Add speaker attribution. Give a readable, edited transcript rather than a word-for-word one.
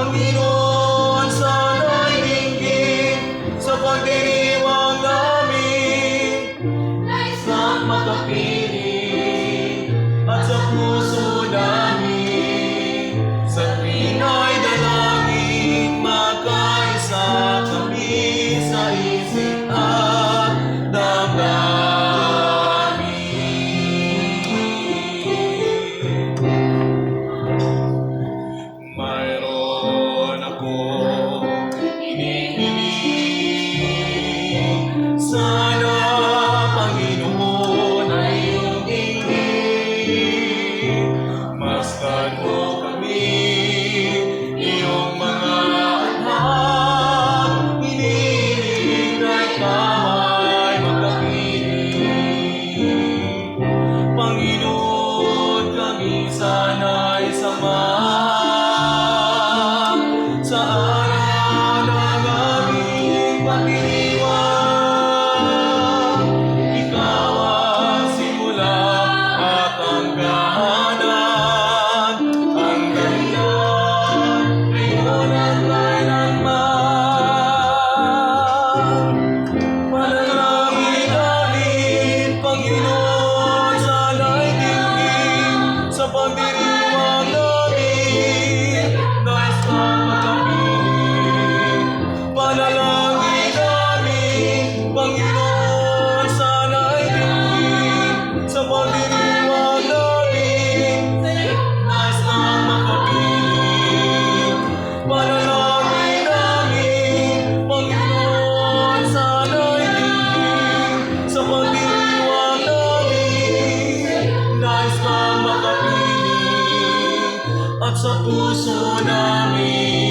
Speaker 1: Panginoon, sana'y dinggin sa pagdiriwang namin. Nais kang makapiling at sa puso namin. Sa tuwing ay dalangin, magkaisa kami sa isip at damdamin. Mayroon akong hinihiling, sana Panginoon ay iyong dinggin. Masdan mo kami, iyong mga anak, hinihiling na ikaw ay makapiling. Panginoon, kami sana'y samahan sa araw ng aming pagdiriwang. Ikaw ang simula at ang kahanan, ang dahilan, ngayon at kailanman. Panalangin namin, Panginoon, sana'y dinggin sa pagdiriwang namin. Nais kang makapiling. Panalangin namin, Panginoon, sana'y dinggin sa pagdiriwang namin. Nais kang makapiling. Panalangin namin, Panginoon, sana'y dinggin sa pagdiriwang namin. Nais kang makapiling at sa puso namin.